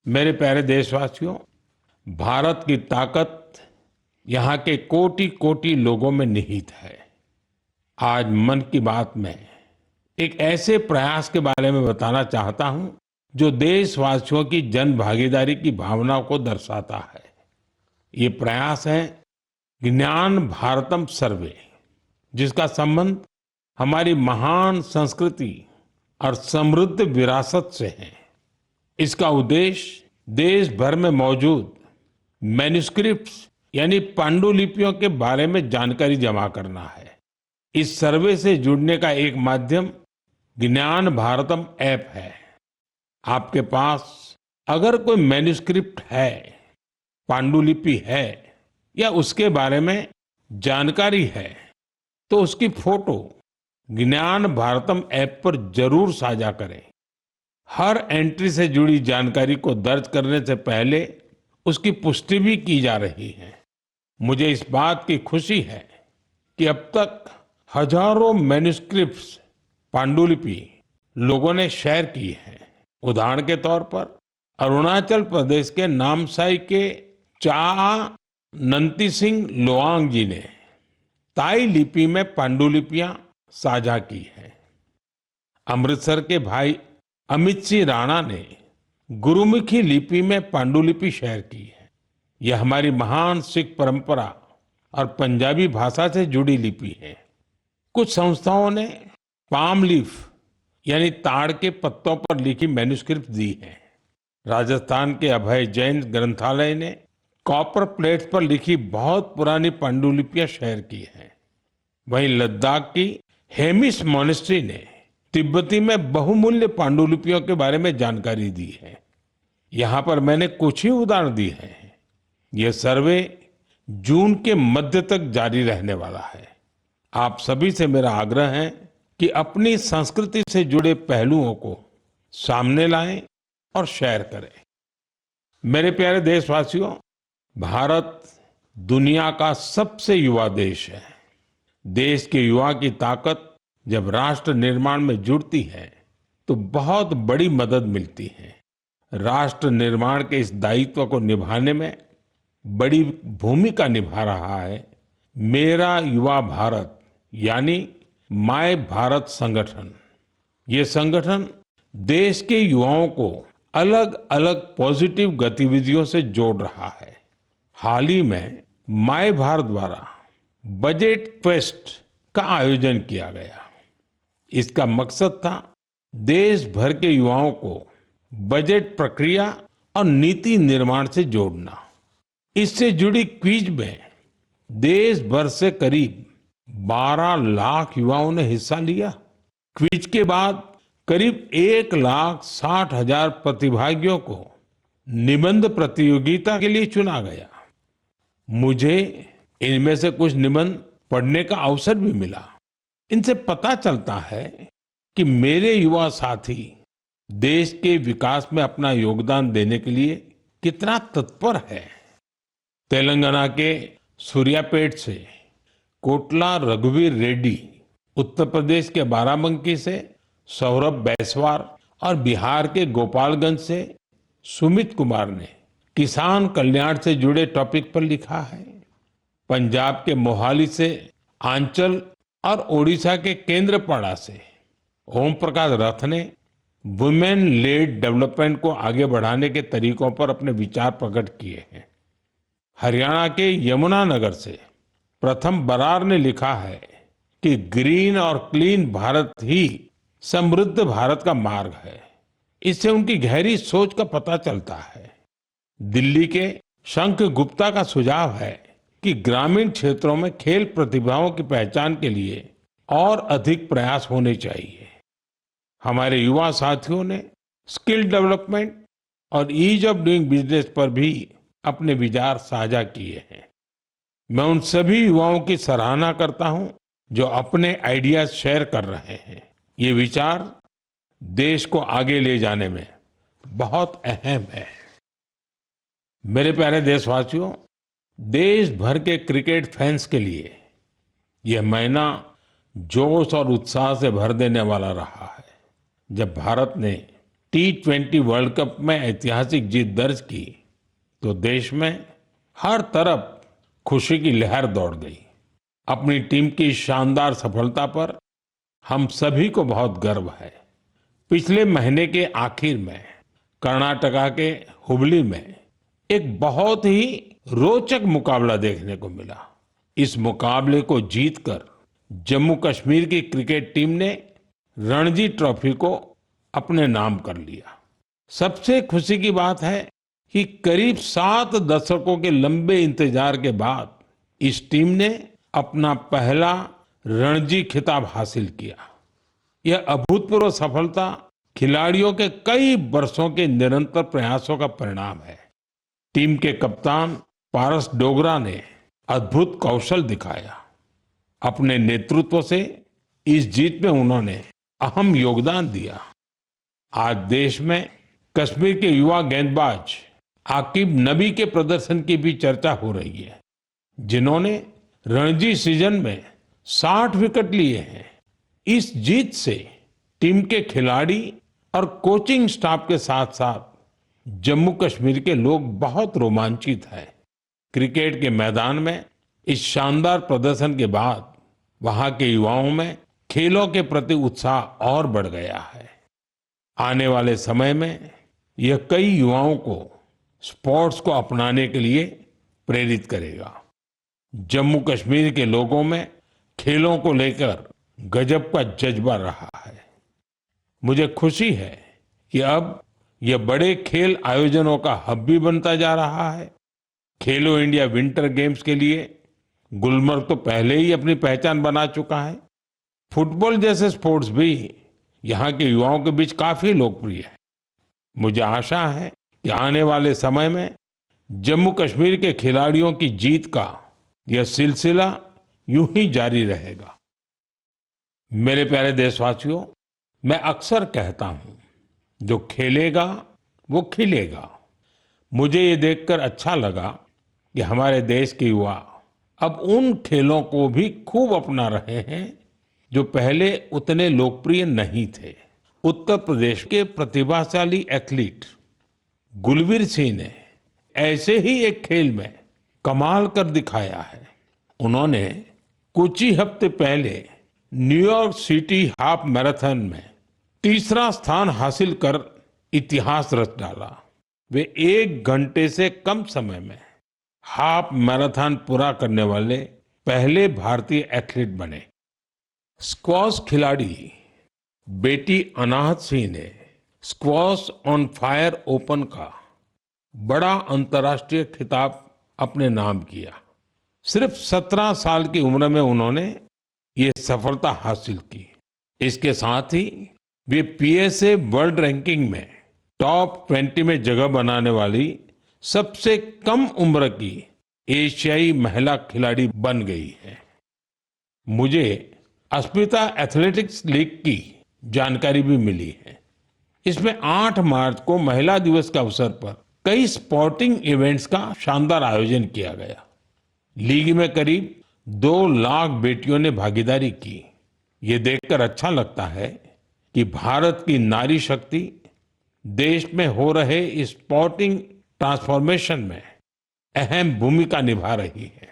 मेरे प्यारे देशवासियों, भारत की ताकत यहाँ के कोटि कोटि लोगों में निहित है। आज मन की बात में एक ऐसे प्रयास के बारे में बताना चाहता हूँ जो देशवासियों की जन भागीदारी की भावना को दर्शाता है। ये प्रयास है ज्ञान भारतम सर्वे, जिसका संबंध हमारी महान संस्कृति और समृद्ध विरासत से है। इसका उद्देश्य देश भर में मौजूद मैन्युस्क्रिप्ट्स यानी पांडुलिपियों के बारे में जानकारी जमा करना है। इस सर्वे से जुड़ने का एक माध्यम ज्ञान भारतम ऐप है। आपके पास अगर कोई मैन्युस्क्रिप्ट है, पांडुलिपि है या उसके बारे में जानकारी है, तो उसकी फोटो ज्ञान भारतम ऐप पर जरूर साझा करें। हर एंट्री से जुड़ी जानकारी को दर्ज करने से पहले उसकी पुष्टि भी की जा रही है। मुझे इस बात की खुशी है कि अब तक हजारों मैन्युस्क्रिप्ट्स, पांडुलिपि लोगों ने शेयर की है। उदाहरण के तौर पर अरुणाचल प्रदेश के नामसाई के चा नंती सिंह लोआंग जी ने ताई लिपि में पांडुलिपियां साझा की है। अमृतसर के भाई अमित सिंह राणा ने गुरुमुखी लिपि में पांडुलिपि शेयर की है। यह हमारी महान सिख परंपरा और पंजाबी भाषा से जुड़ी लिपि है। कुछ संस्थाओं ने पाम लीफ यानी ताड़ के पत्तों पर लिखी मैन्युस्क्रिप्ट दी है। राजस्थान के अभय जैन ग्रंथालय ने कॉपर प्लेट्स पर लिखी बहुत पुरानी पांडुलिपियां शेयर की है। वहीं लद्दाख की हेमिस मोनेस्ट्री ने तिब्बती में बहुमूल्य पांडुलिपियों के बारे में जानकारी दी है। यहाँ पर मैंने कुछ ही उदाहरण दिए हैं। यह सर्वे जून के मध्य तक जारी रहने वाला है। आप सभी से मेरा आग्रह है कि अपनी संस्कृति से जुड़े पहलुओं को सामने लाएं और शेयर करें। मेरे प्यारे देशवासियों, भारत दुनिया का सबसे युवा देश है। देश के युवा की ताकत जब राष्ट्र निर्माण में जुड़ती है तो बहुत बड़ी मदद मिलती है। राष्ट्र निर्माण के इस दायित्व को निभाने में बड़ी भूमिका निभा रहा है मेरा युवा भारत यानी माय भारत संगठन। ये संगठन देश के युवाओं को अलग अलग पॉजिटिव गतिविधियों से जोड़ रहा है। हाल ही में माय भारत द्वारा बजट क्वेस्ट का आयोजन किया गया। इसका मकसद था देश भर के युवाओं को बजट प्रक्रिया और नीति निर्माण से जोड़ना। इससे जुड़ी क्विज में देश भर से करीब 12 लाख युवाओं ने हिस्सा लिया। क्विज के बाद करीब 1,60,000 प्रतिभागियों को निबंध प्रतियोगिता के लिए चुना गया। मुझे इनमें से कुछ निबंध पढ़ने का अवसर भी मिला। इनसे पता चलता है कि मेरे युवा साथी देश के विकास में अपना योगदान देने के लिए कितना तत्पर है। तेलंगाना के सूर्यापेट से कोटला रघुवीर रेड्डी, उत्तर प्रदेश के बाराबंकी से सौरभ बैसवार और बिहार के गोपालगंज से सुमित कुमार ने किसान कल्याण से जुड़े टॉपिक पर लिखा है। पंजाब के मोहाली से आंचल और ओडिशा के केंद्रपाड़ा से ओम प्रकाश रथ ने वुमेन लेड डेवलपमेंट को आगे बढ़ाने के तरीकों पर अपने विचार प्रकट किए हैं। हरियाणा के यमुनानगर से प्रथम बरार ने लिखा है कि ग्रीन और क्लीन भारत ही समृद्ध भारत का मार्ग है। इससे उनकी गहरी सोच का पता चलता है। दिल्ली के शंख गुप्ता का सुझाव है कि ग्रामीण क्षेत्रों में खेल प्रतिभाओं की पहचान के लिए और अधिक प्रयास होने चाहिए। हमारे युवा साथियों ने स्किल डेवलपमेंट और ईज ऑफ डूइंग बिजनेस पर भी अपने विचार साझा किए हैं। मैं उन सभी युवाओं की सराहना करता हूं जो अपने आइडियाज शेयर कर रहे हैं। ये विचार देश को आगे ले जाने में बहुत अहम है। मेरे प्यारे देशवासियों, देश भर के क्रिकेट फैंस के लिए यह महीना जोश और उत्साह से भर देने वाला रहा है, जब भारत ने T20 वर्ल्ड कप में ऐतिहासिक जीत दर्ज की तो देश में हर तरफ खुशी की लहर दौड़ गई। अपनी टीम की शानदार सफलता पर हम सभी को बहुत गर्व है। पिछले महीने के आखिर में कर्नाटका के हुबली में एक बहुत ही रोचक मुकाबला देखने को मिला। इस मुकाबले को जीतकर जम्मू कश्मीर की क्रिकेट टीम ने रणजी ट्रॉफी को अपने नाम कर लिया। सबसे खुशी की बात है कि करीब 7 दशकों के लंबे इंतजार के बाद इस टीम ने अपना पहला रणजी खिताब हासिल किया। यह अभूतपूर्व सफलता खिलाड़ियों के कई वर्षों के निरंतर प्रयासों का परिणाम है। टीम के कप्तान पारस डोगरा ने अद्भुत कौशल दिखाया। अपने नेतृत्व से इस जीत में उन्होंने अहम योगदान दिया। आज देश में कश्मीर के युवा गेंदबाज आकिब नबी के प्रदर्शन की भी चर्चा हो रही है, जिन्होंने रणजी सीजन में 60 विकेट लिए हैं। इस जीत से टीम के खिलाड़ी और कोचिंग स्टाफ के साथ साथ जम्मू कश्मीर के लोग बहुत रोमांचित हैं। क्रिकेट के मैदान में इस शानदार प्रदर्शन के बाद वहां के युवाओं में खेलों के प्रति उत्साह और बढ़ गया है। आने वाले समय में यह कई युवाओं को स्पोर्ट्स को अपनाने के लिए प्रेरित करेगा। जम्मू कश्मीर के लोगों में खेलों को लेकर गजब का जज्बा रहा है। मुझे खुशी है कि अब यह बड़े खेल आयोजनों का हब भी बनता जा रहा है। खेलो इंडिया विंटर गेम्स के लिए गुलमर्ग तो पहले ही अपनी पहचान बना चुका है। फुटबॉल जैसे स्पोर्ट्स भी यहाँ के युवाओं के बीच काफी लोकप्रिय है। मुझे आशा है कि आने वाले समय में जम्मू कश्मीर के खिलाड़ियों की जीत का यह सिलसिला यूं ही जारी रहेगा। मेरे प्यारे देशवासियों, मैं अक्सर कहता हूं, जो खेलेगा वो खिलेगा। मुझे ये देखकर अच्छा लगा कि हमारे देश के युवा अब उन खेलों को भी खूब अपना रहे हैं जो पहले उतने लोकप्रिय नहीं थे। उत्तर प्रदेश के प्रतिभाशाली एथलीट गुलवीर सिंह ने ऐसे ही एक खेल में कमाल कर दिखाया है। उन्होंने कुछ ही हफ्ते पहले न्यूयॉर्क सिटी हाफ मैराथन में तीसरा स्थान हासिल कर इतिहास रच डाला। वे 1 घंटे से कम समय में हाफ मैराथन पूरा करने वाले पहले भारतीय एथलीट बने। स्क्वॉश खिलाड़ी बेटी अनाहत सिंह ने स्क्वॉश ऑन फायर ओपन का बड़ा अंतर्राष्ट्रीय खिताब अपने नाम किया। सिर्फ 17 साल की उम्र में उन्होंने ये सफलता हासिल की। इसके साथ ही वे पीएसए वर्ल्ड रैंकिंग में टॉप 20 में जगह बनाने वाली सबसे कम उम्र की एशियाई महिला खिलाड़ी बन गई है। मुझे अस्मिता एथलेटिक्स लीग की जानकारी भी मिली है। इसमें 8 मार्च को महिला दिवस के अवसर पर कई स्पोर्टिंग इवेंट्स का शानदार आयोजन किया गया। लीग में करीब 2 लाख बेटियों ने भागीदारी की। ये देखकर अच्छा लगता है कि भारत की नारी शक्ति देश में हो रहे इस स्पोर्टिंग ट्रांसफॉर्मेशन में अहम भूमिका निभा रही है।